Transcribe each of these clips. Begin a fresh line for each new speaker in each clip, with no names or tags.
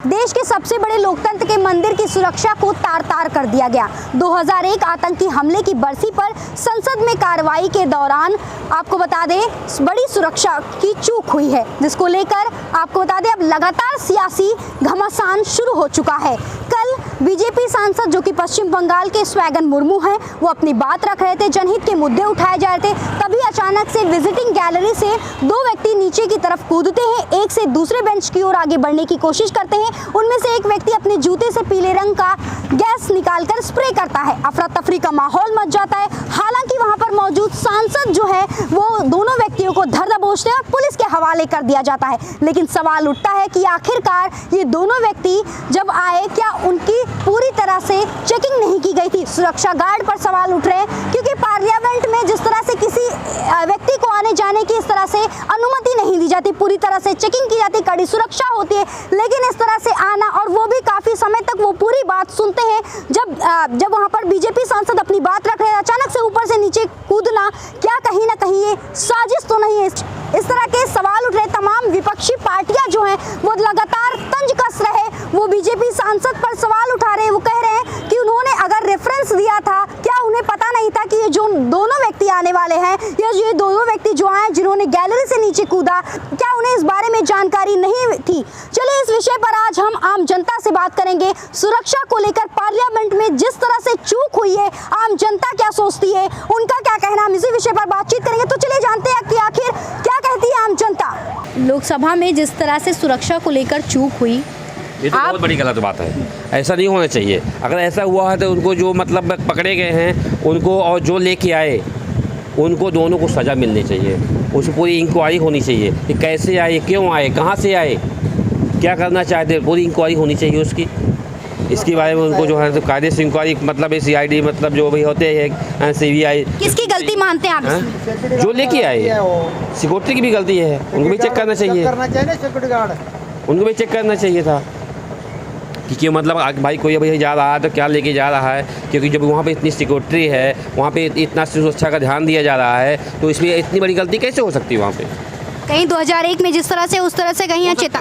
देश के सबसे बड़े लोकतंत्र के मंदिर की सुरक्षा को तार-तार कर दिया गया। 2001 आतंकी हमले की बरसी पर संसद में कार्रवाई के दौरान आपको बता दें बड़ी सुरक्षा की चूक हुई है, जिसको लेकर आपको बता दें अब लगातार सियासी घमासान शुरू हो चुका है। कल बीजेपी सांसद जो कि पश्चिम बंगाल के स्वैगन मुर्मू हैं, वो अपनी बात रख रहे थे, जनहित के मुद्दे उठाए जा रहे थे, तभी अचानक से विजिटिंग गैलरी से दो व्यक्ति नीचे की तरफ कूदते हैं, एक से दूसरे बेंच की ओर आगे बढ़ने की कोशिश करते हैं। उनमें से एक व्यक्ति अपने जूते से पीले रंग का गैस निकालकर स्प्रे करता है। अफरा तफरी का माहौल मच जाता है। हालांकि वहां पर मौजूद सांसद जो है वो दोनों व्यक्तियों को धर दबोचते हैं और पुलिस के हवाले कर दिया जाता है। लेकिन सवाल उठता है कि आखिरकार ये दोनों व्यक्ति जब आए, क्या उनकी पूरी तरह से चेकिंग नहीं की गई थी? सुरक्षा गार्ड पर सवाल उठ रहे हैं, क्योंकि पार्लियामेंट में जिस तरह से किसी व्यक्ति को आने जाने की इस तरह से अनुमति नहीं दी जाती, पूरी तरह से चेकिंग की जाती, कड़ी सुरक्षा होती है, लेकिन इस तरह से आना और वो भी काफी समय तक वो पूरी बात सुनते हैं। जब वहां पर बीजेपी सांसद अपनी बात रख रहे हैं, अचानक से ऊपर से नीचे कूदना, क्या कहीं ना कहीं ये साजिश तो नहीं है? इस तरह के सवाल उठ रहे। तमाम विपक्षी पार्टियां जो हैं वो लगातार तंज कस रहे, वो बीजेपी सांसद पर सवाल उठा रहे हैं। वो कह रहे हैं कि उन्होंने अगर रेफरेंस दिया था, क्या उन्हें पता नहीं था कि ये जो दोनों व्यक्ति आने वाले हैं, या ये दोनों व्यक्ति जो आए जिन्होंने गैलरी से नीचे कूदा, क्या उन्हें इस बारे में जानकारी नहीं थी? चलिए इस विषय पर आज हम आम जनता से बात करेंगे। सुरक्षा को लेकर पार्लियामेंट में जिस तरह से चूक हुई है, आम जनता क्या सोचती है, उनका क्या कहना, हम इसी विषय पर बातचीत करेंगे। तो चलिए जानते हैं कि आखिर क्या कहती है आम जनता। लोकसभा में जिस तरह से सुरक्षा को लेकर चूक हुई,
ये तो बहुत बड़ी गलत बात है। ऐसा नहीं होना चाहिए। अगर ऐसा हुआ है तो उनको जो मतलब पकड़े गए हैं उनको और जो लेके आए उनको दोनों को सज़ा मिलनी चाहिए। उसकी पूरी इंक्वायरी होनी चाहिए कि कैसे आए, क्यों आए, कहाँ से आए, क्या करना चाहते, पूरी इंक्वायरी होनी चाहिए उसकी। इसके बारे में उनको जो है कायदे से इंक्वायरी मतलब CID मतलब जो भी होते हैं CBI।
किसकी गलती मानते हैं आप?
जो लेके आए, सिक्योरिटी की भी गलती है, उनको भी चेक करना चाहिए, उनको भी चेक करना चाहिए था कि मतलब भाई कोई अभी जा रहा है तो क्या लेके जा रहा है, क्योंकि जब वहाँ पे इतनी सिक्योरिटी है, वहाँ पे इतना सुरक्षा का ध्यान दिया जा रहा है, तो इसमें इतनी बड़ी गलती कैसे हो सकती है? वहाँ पे
कहीं 2001 में जिस तरह से उस तरह से कहीं
हो सकता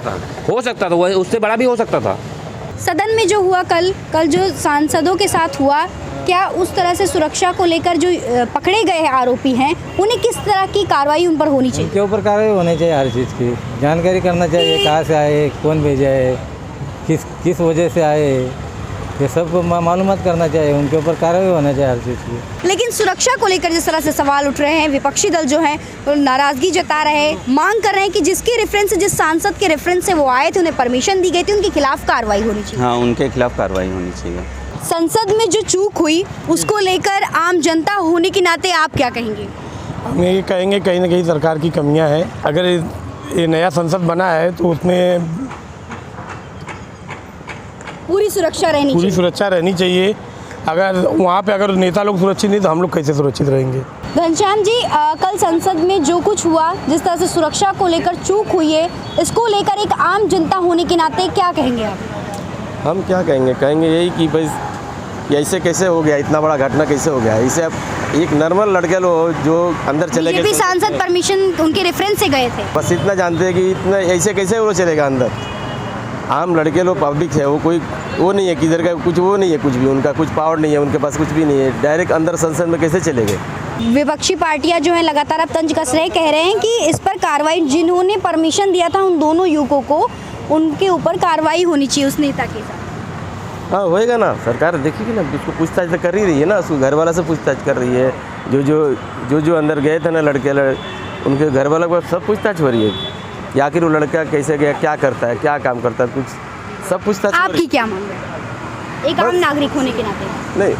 था, वो उससे बड़ा भी हो सकता था।
सदन में जो हुआ कल जो सांसदों के साथ हुआ, क्या उस तरह से सुरक्षा को लेकर जो पकड़े गए आरोपी हैं उन्हें किस तरह की कार्रवाई उन पर होनी चाहिए?
उनके ऊपर कार्रवाई होनी चाहिए, हर चीज़ की जानकारी करना चाहिए, कहाँ से आए, कौन भेजा है, किस वजह से आए, ये सब मालूमात करना चाहिए, उनके ऊपर कार्रवाई होना चाहिए हर चीज़ की।
लेकिन सुरक्षा को लेकर जिस तरह से सवाल उठ रहे हैं, विपक्षी दल जो हैं वो नाराज़गी जता रहे हैं, मांग कर रहे हैं कि जिसकी रेफरेंस जिस सांसद के रेफरेंस से वो आए थे, उन्हें परमिशन दी गई थी, उनके खिलाफ कार्रवाई होनी चाहिए।
हाँ, उनके खिलाफ कार्रवाई होनी चाहिए।
संसद में जो चूक हुई उसको लेकर आम जनता होने के नाते आप क्या कहेंगे?
हम ये कहेंगे कहीं ना कहीं सरकार की कमियां हैं। अगर ये नया संसद बना है तो उसमें
पूरी सुरक्षा रहनी चाहिए। अगर वहाँ पे अगर नेता लोग सुरक्षित नहीं तो हम लोग कैसे सुरक्षित रहेंगे? घनश्याम जी, कल संसद में जो कुछ हुआ, जिस तरह से सुरक्षा को लेकर चूक हुई है, इसको लेकर एक आम जनता होने के नाते क्या कहेंगे आप?
हम क्या कहेंगे यही कि भाई ऐसे कैसे हो गया, इतना बड़ा घटना कैसे हो गया? इसे अब एक नॉर्मल लड़के लोग जो अंदर चले गए,
बीजेपी सांसद परमिशन उनके रेफरेंस से गए थे,
बस इतना जानते हैं कि इतना ऐसे कैसे वो चलेगा अंदर। आम लड़के लोग पब्लिक है, वो कोई वो नहीं है किधर का, कुछ वो नहीं है, कुछ भी उनका कुछ पावर नहीं है, उनके पास कुछ भी नहीं है, डायरेक्ट अंदर संसद में कैसे चले गए?
विपक्षी पार्टियां जो हैं लगातार अब तंज कस रहे, कह रहे हैं कि इस पर कार्रवाई, जिन्होंने परमिशन दिया था उन दोनों युवकों को, उनके ऊपर कार्रवाई होनी चाहिए उस नेता के साथ।
हाँ होएगा ना, सरकार देखेगी ना, उसको पूछताछ तो कर ही रही है ना, उसको घर वाला से पूछताछ कर रही है। जो अंदर गए थे ना लड़के उनके घर वालों को सब पूछताछ हो रही है कि आखिर वो लड़का कैसे गया, क्या करता है, क्या काम करता है, कुछ सब पूछताछ।
आपकी क्या मांग है एक आम नागरिक होने के नाते?
नहीं,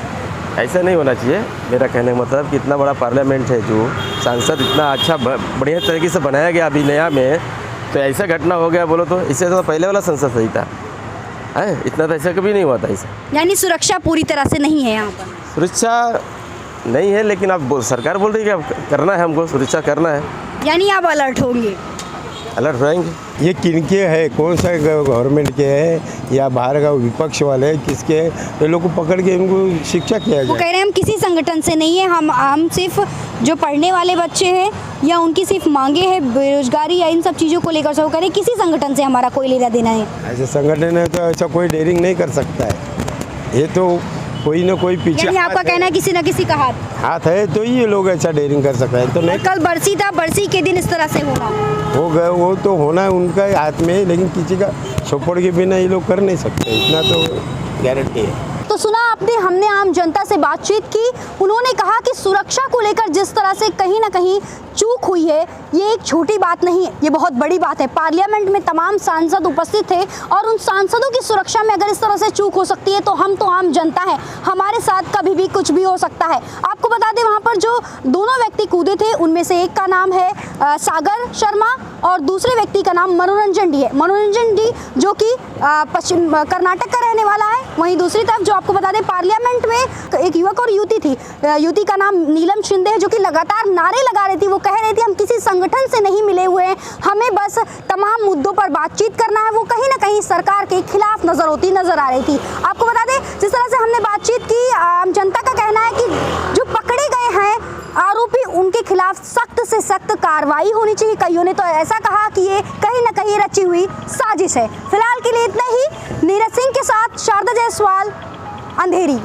ऐसा नहीं होना चाहिए। मेरा कहने का मतलब कि इतना बड़ा पार्लियामेंट है, जो सांसद इतना अच्छा बढ़िया तरीके से बनाया गया अभी नया में, तो ऐसा घटना हो गया बोलो तो इससे तो पहले वाला संसद सही था। इतना तो ऐसा कभी नहीं हुआ था ऐसा।
यानी सुरक्षा पूरी तरह से नहीं है यहाँ पर?
सुरक्षा नहीं है, लेकिन अब सरकार बोल रही है कि अब करना है, हमको सुरक्षा करना है।
यानी आप अलर्ट होंगे?
अलर्ट रहेंगे।
ये किनके है, कौन सा गवर्नमेंट के है या बाहर का विपक्ष वाले है, किसके है, ये लोग को पकड़ के इनको शिक्षा किया
वो
जाए।
कह रहे हैं हम किसी संगठन से नहीं है, हम सिर्फ जो पढ़ने वाले बच्चे हैं या उनकी सिर्फ मांगे हैं बेरोजगारी या इन सब चीज़ों को लेकर, सब कह रहे हैं किसी संगठन से हमारा कोई लेना देना है।
ऐसे संगठन है तो ऐसा कोई डेयरिंग नहीं कर सकता है। ये तो कोई ना कोई पीछे
यानी आपका कहना है किसी न किसी का
हाथ है तो ये लोग ऐसा डेयरिंग कर सकते हैं, तो नहीं
कल बरसी था, बरसी के दिन इस तरह से होना
हो गए, वो तो होना है उनका हाथ में, लेकिन किसी का सपोर्ट के बिना ये लोग कर नहीं सकते, इतना तो गारंटी है।
तो सुना आपने, हमने आम जनता से बातचीत की, उन्होंने कहा कि सुरक्षा को लेकर जिस तरह से कहीं ना कहीं चूक हुई है, ये एक छोटी बात नहीं है, ये बहुत बड़ी बात है। पार्लियामेंट में तमाम सांसद उपस्थित थे और उन सांसदों की सुरक्षा में अगर इस तरह से चूक हो सकती है तो हम तो आम जनता है, हमारे साथ कभी भी कुछ भी हो सकता है। आपको बता दें वहाँ पर जो दोनों व्यक्ति कूदे थे उनमें से एक का नाम है सागर शर्मा और दूसरे व्यक्ति का नाम मनोरंजन डी है। मनोरंजन डी जो कि पश्चिम कर्नाटक का रहने वाला है। वहीं दूसरी तरफ जो आपको बता दें पार्लियामेंट में एक युवक और युवती थी, युवती का नाम नीलम शिंदे है, जो कि लगातार नारे लगा रही थी। वो कह रही थी हम किसी संगठन से नहीं मिले हुए हैं, हमें बस तमाम मुद्दों पर बातचीत करना है। वो कहीं ना कहीं सरकार के खिलाफ नजर आ रही थी। आपको बता दें जिस तरह से हमने बातचीत की, आम जनता का कहना है कि जो पकड़े गए हैं आरोपी उनके खिलाफ सख्त से सख्त कार्रवाई होनी चाहिए। कईयों ने तो ऐसा कहा कि ये कहीं ना कहीं रची हुई साजिश है। फिलहाल के लिए इतना ही। नीरज सिंह के साथ शारदा जायसवाल, अंधेरी।